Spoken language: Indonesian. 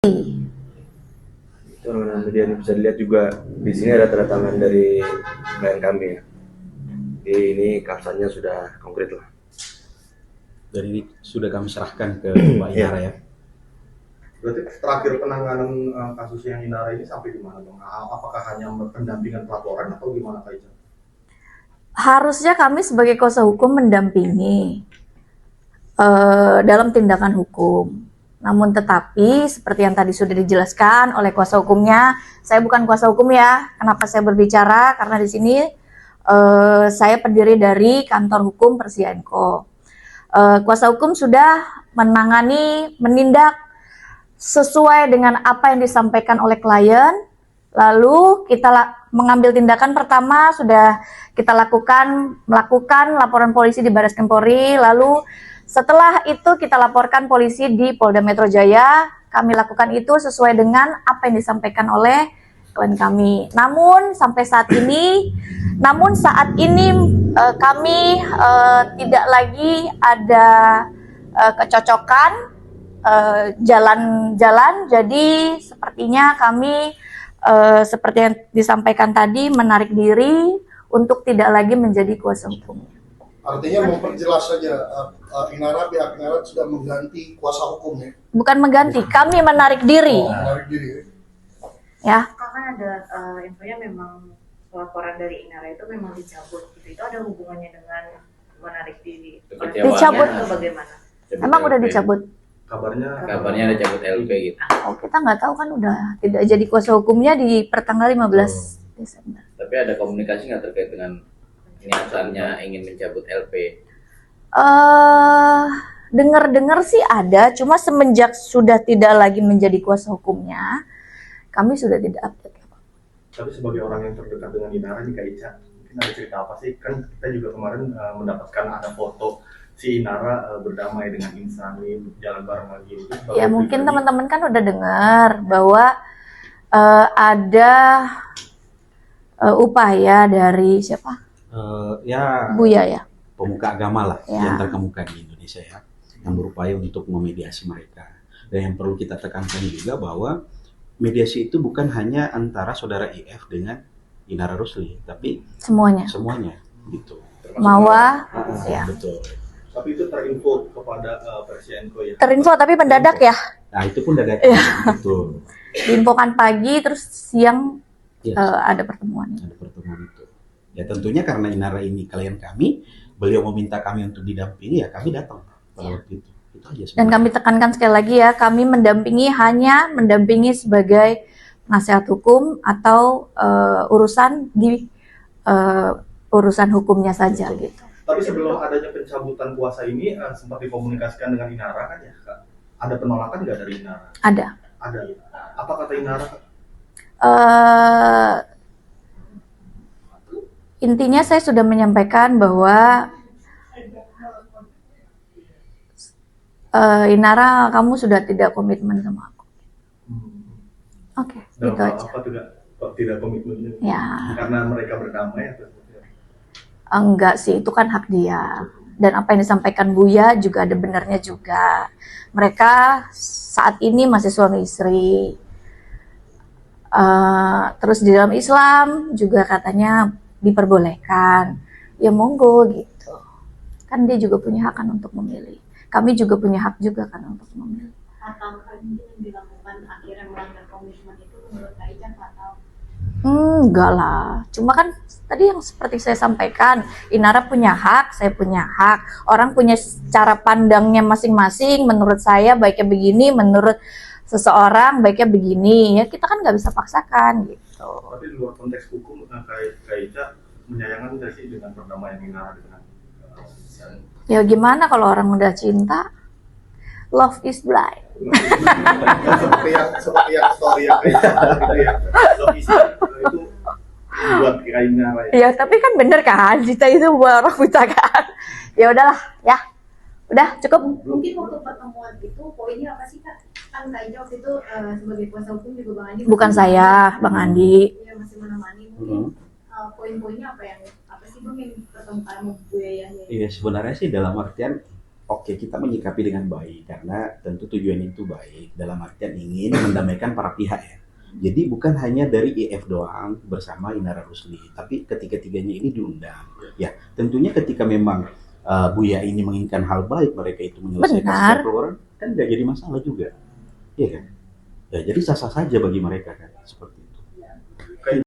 Teman-teman media ini bisa dilihat juga di sini ada tanda tangan dari klien kami ya. Jadi ini kapsannya sudah konkret lah. Dan ini sudah kami serahkan ke Pak Inara ya. Berarti terakhir penanganan kasus yang Inara ini sampai di mana, Bang? Apakah hanya pendampingan pelaporan atau gimana, Kak Ica? Harusnya kami sebagai kuasa hukum mendampingi dalam tindakan hukum. Namun tetapi seperti yang tadi sudah dijelaskan oleh kuasa hukumnya, saya bukan kuasa hukum ya. Kenapa saya berbicara? Karena di sini saya pendiri dari kantor hukum Persianko. Kuasa hukum sudah menangani, menindak sesuai dengan apa yang disampaikan oleh klien. Lalu kita mengambil tindakan pertama sudah kita melakukan laporan polisi di Baris Krim Polri. Lalu setelah itu kita laporkan polisi di Polda Metro Jaya. Kami lakukan itu sesuai dengan apa yang disampaikan oleh klien kami. Namun saat ini kami tidak lagi ada kecocokan jalan-jalan. Jadi sepertinya kami seperti yang disampaikan tadi menarik diri untuk tidak lagi menjadi kuasa hukum. Artinya memperjelas saja, pihak Inara sudah mengganti kuasa hukum ya? Bukan mengganti, kami menarik diri. Menarik diri Ya. Karena ada infonya memang laporan dari Inara itu memang dicabut gitu. Itu ada hubungannya dengan menarik diri. Dicabut atau bagaimana? Emang udah dicabut? Kabarnya ada cabut LP gitu. Oh, kita nggak tahu kan udah tidak jadi kuasa hukumnya di pertanggal 15 Desember. Tapi ada komunikasi nggak terkait dengan niatannya ingin mencabut LP? Dengar-dengar sih ada, cuma semenjak sudah tidak lagi menjadi kuasa hukumnya, kami sudah tidak update. Tapi sebagai orang yang terdekat dengan Inara nih, Kak Ica, mungkin ada cerita apa sih? Kan kita juga kemarin mendapatkan ada foto si Inara berdamai dengan Insani, jalan bareng lagi. Ya mungkin teman-teman kan udah dengar bahwa ada upaya dari siapa? Buya ya. Pemuka agama lah Ya. yang terkemuka di Indonesia ya, yang berupaya untuk memediasi mereka. Dan yang perlu kita tekankan juga bahwa mediasi itu bukan hanya antara saudara IF dengan Inara Rusli, tapi Semuanya. gitu. Mawa, ya. Betul. Tapi itu terinfo kepada Persianko ya? Terinfo tapi mendadak ya. Nah itu pun dadak. Betul. Diinfokan pagi terus siang Yes. ada pertemuan. Ada pertemuan itu. Ya tentunya karena Inara ini klien kami, beliau meminta kami untuk didampingi, ya kami datang pada waktu itu. Itu aja sebenarnya. Dan kami tekankan sekali lagi ya, kami hanya mendampingi sebagai nasihat hukum atau urusan hukumnya saja. Betul. Gitu. Tapi sebelum adanya pencabutan kuasa ini sempat dikomunikasikan dengan Inara kan ya, Kak? Ada penolakan nggak dari Inara? Ada. Ada. Apa kata Inara, Kak? Intinya saya sudah menyampaikan bahwa Inara, kamu sudah tidak komitmen sama aku. Oke, Dan gitu aja. apa tidak komitmen? Ya. Karena mereka berdamai atau seperti apa? Enggak sih, itu kan hak dia. Dan apa yang disampaikan Buya juga ada benarnya juga. Mereka saat ini masih suami istri. Terus di dalam Islam juga katanya diperbolehkan. Ya monggo gitu. Kan dia juga punya hak kan untuk memilih. Kami juga punya hak juga kan untuk memilih. Apakah mungkin yang dilakukan akhirnya melanggar komitmen itu menurut Kak Ica atau? Enggak lah. Cuma kan tadi yang seperti saya sampaikan, Inara punya hak, saya punya hak. Orang punya cara pandangnya masing-masing. Menurut saya baiknya begini, menurut seseorang baiknya begini. Ya kita kan nggak bisa paksakan gitu. Tapi di luar konteks hukum, Kak Ica menyayangkan nggak sih dengan perdamaian Inara dengan Ya gimana kalau orang udah cinta? Love is blind. seperti yang story yang Kak Ica gitu ya. Logis itu buat Kak Inara ya. Ya tapi kan bener kan, cinta itu buat orang buta kan. Ya udahlah, ya. Udah cukup. Mungkin waktu pertemuan itu poinnya apa sih, Kak? Kan Kak Ica waktu itu sebagai kuasa hukum juga Bang Andi. Bukan saya, Bang Andi. Iya, masih menemani. Mungkin poin-poinnya apa sih Bang yang pertemuan Bu Yayah? Iya sebenarnya sih dalam artian oke, kita menyikapi dengan baik karena tentu tujuan itu baik dalam artian ingin mendamaikan para pihak ya. Jadi bukan hanya dari IF doang bersama Inara Rusli, tapi ketiga-tiganya ini diundang. Ya, tentunya ketika memang Buya ini menginginkan hal baik, mereka itu menyelesaikan Benar. secara keluaran, kan nggak jadi masalah juga, iya kan? Ya, jadi sah-sah saja bagi mereka kan, seperti itu.